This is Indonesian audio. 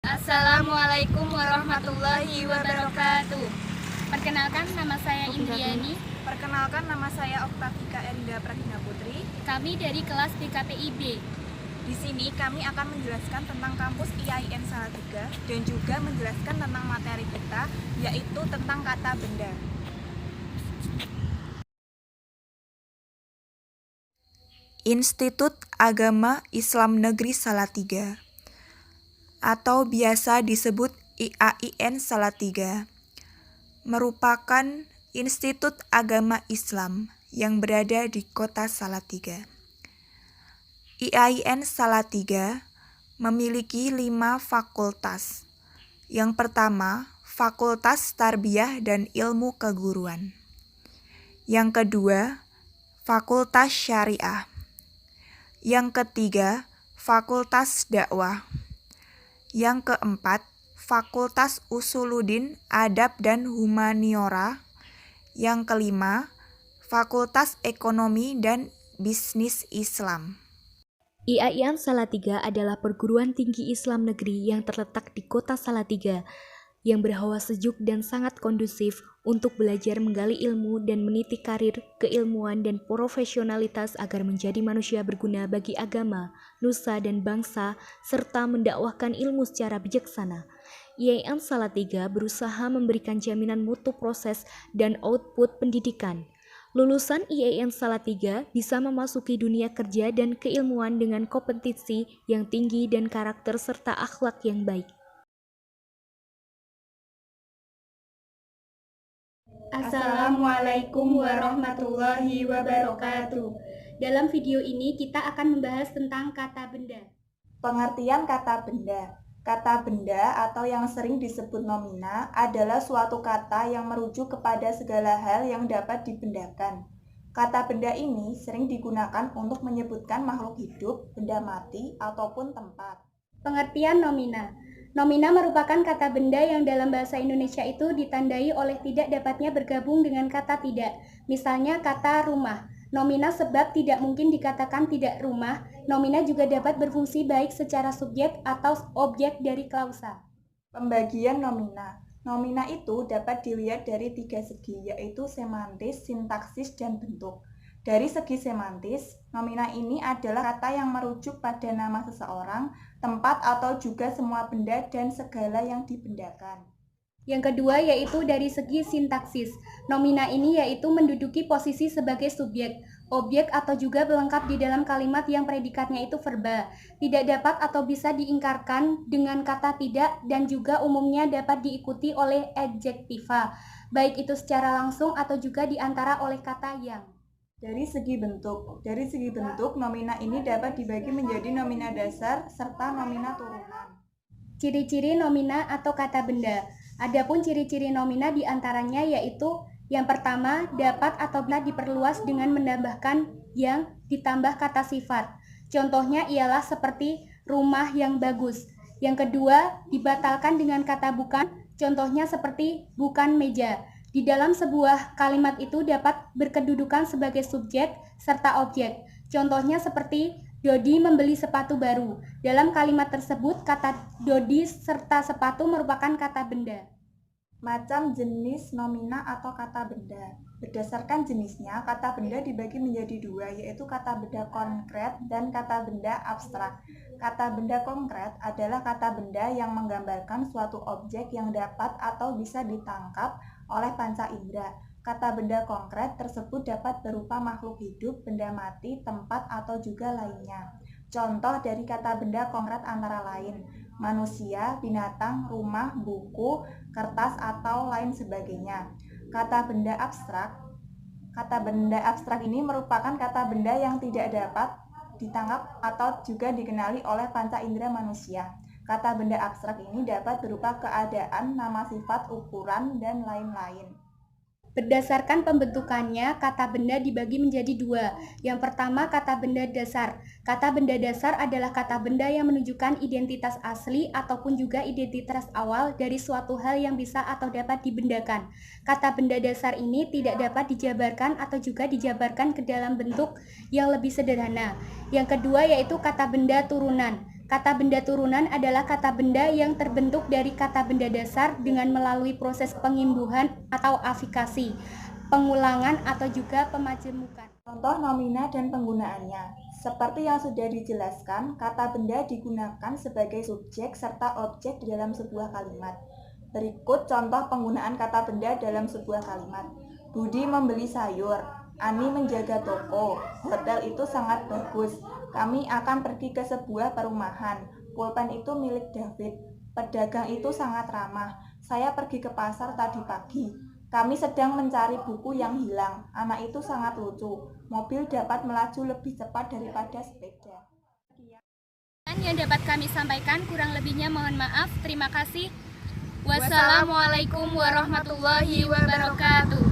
Assalamualaikum warahmatullahi wabarakatuh. Perkenalkan, nama saya Indriani. Perkenalkan, nama saya Oktavika Erinda Pragina Putri. Kami dari kelas BKPIB. Di sini kami akan menjelaskan tentang kampus IAIN Salatiga dan juga menjelaskan tentang materi kita, yaitu tentang kata benda. Institut Agama Islam Negeri Salatiga atau biasa disebut IAIN Salatiga merupakan institut agama Islam yang berada di kota Salatiga. IAIN Salatiga memiliki 5 fakultas. Yang pertama, Fakultas Tarbiyah dan Ilmu Keguruan. Yang kedua, Fakultas Syariah. Yang ketiga, Fakultas Dakwah. Yang keempat, Fakultas Usuluddin, Adab dan Humaniora. Yang kelima, Fakultas Ekonomi dan Bisnis Islam. IAIN Salatiga adalah perguruan tinggi Islam negeri yang terletak di kota Salatiga, yang berhawa sejuk dan sangat kondusif untuk belajar menggali ilmu dan meniti karir, keilmuan, dan profesionalitas agar menjadi manusia berguna bagi agama, nusa, dan bangsa, serta mendakwahkan ilmu secara bijaksana. IAIN Salatiga berusaha memberikan jaminan mutu proses dan output pendidikan. Lulusan IAIN Salatiga bisa memasuki dunia kerja dan keilmuan dengan kompetensi yang tinggi dan karakter serta akhlak yang baik. Assalamualaikum warahmatullahi wabarakatuh. Dalam video ini kita akan membahas tentang kata benda. Pengertian kata benda. Kata benda atau yang sering disebut nomina adalah suatu kata yang merujuk kepada segala hal yang dapat dibendakan. Kata benda ini sering digunakan untuk menyebutkan makhluk hidup, benda mati, ataupun tempat. Pengertian nomina. Nomina merupakan kata benda yang dalam bahasa Indonesia itu ditandai oleh tidak dapatnya bergabung dengan kata tidak. Misalnya kata rumah. Nomina sebab tidak mungkin dikatakan tidak rumah. Nomina juga dapat berfungsi baik secara subjek atau objek dari klausa. Pembagian nomina. Nomina itu dapat dilihat dari 3 segi, yaitu semantis, sintaksis, dan bentuk. Dari segi semantis, nomina ini adalah kata yang merujuk pada nama seseorang, tempat, atau juga semua benda dan segala yang dibendakan. Yang kedua yaitu dari segi sintaksis. Nomina ini yaitu menduduki posisi sebagai subjek, objek atau juga pelengkap di dalam kalimat yang predikatnya itu verba. Tidak dapat atau bisa diingkarkan dengan kata tidak dan juga umumnya dapat diikuti oleh adjektiva, baik itu secara langsung atau juga diantara oleh kata yang. Dari segi bentuk, nomina ini dapat dibagi menjadi nomina dasar serta nomina turunan. Ciri-ciri nomina atau kata benda. Adapun ciri-ciri nomina diantaranya yaitu yang pertama, dapat atau benar diperluas dengan menambahkan yang ditambah kata sifat. Contohnya ialah seperti rumah yang bagus. Yang kedua, dibatalkan dengan kata bukan. Contohnya seperti bukan meja. Di dalam sebuah kalimat itu dapat berkedudukan sebagai subjek serta objek. Contohnya seperti Dodi membeli sepatu baru. Dalam kalimat tersebut, kata Dodi serta sepatu merupakan kata benda. Macam jenis nomina atau kata benda. Berdasarkan jenisnya, kata benda dibagi menjadi 2, yaitu kata benda konkret dan kata benda abstrak. Kata benda konkret adalah kata benda yang menggambarkan suatu objek yang dapat atau bisa ditangkap oleh panca indera. Kata benda konkret tersebut dapat berupa makhluk hidup, benda mati, tempat, atau juga lainnya. Contoh dari kata benda konkret antara lain manusia, binatang, rumah, buku, kertas, atau lain sebagainya. Kata benda abstrak ini merupakan kata benda yang tidak dapat ditangkap atau juga dikenali oleh panca indera manusia. Kata benda abstrak ini dapat berupa keadaan, nama sifat, ukuran, dan lain-lain. Berdasarkan pembentukannya, kata benda dibagi menjadi 2. Yang pertama, kata benda dasar. Kata benda dasar adalah kata benda yang menunjukkan identitas asli ataupun juga identitas awal dari suatu hal yang bisa atau dapat dibendakan. Kata benda dasar ini tidak dapat dijabarkan atau juga dijabarkan ke dalam bentuk yang lebih sederhana. Yang kedua yaitu kata benda turunan. Kata benda turunan adalah kata benda yang terbentuk dari kata benda dasar dengan melalui proses pengimbuhan atau afikasi, pengulangan atau juga pemajemukan. Contoh nomina dan penggunaannya. Seperti yang sudah dijelaskan, kata benda digunakan sebagai subjek serta objek di dalam sebuah kalimat. Berikut contoh penggunaan kata benda dalam sebuah kalimat. Budi membeli sayur, Ani menjaga toko, hotel itu sangat bagus, kami akan pergi ke sebuah perumahan, pulpen itu milik David, pedagang itu sangat ramah, saya pergi ke pasar tadi pagi, kami sedang mencari buku yang hilang, anak itu sangat lucu, mobil dapat melaju lebih cepat daripada sepeda. Yang dapat kami sampaikan, kurang lebihnya mohon maaf. Terima kasih. Wassalamualaikum warahmatullahi wabarakatuh.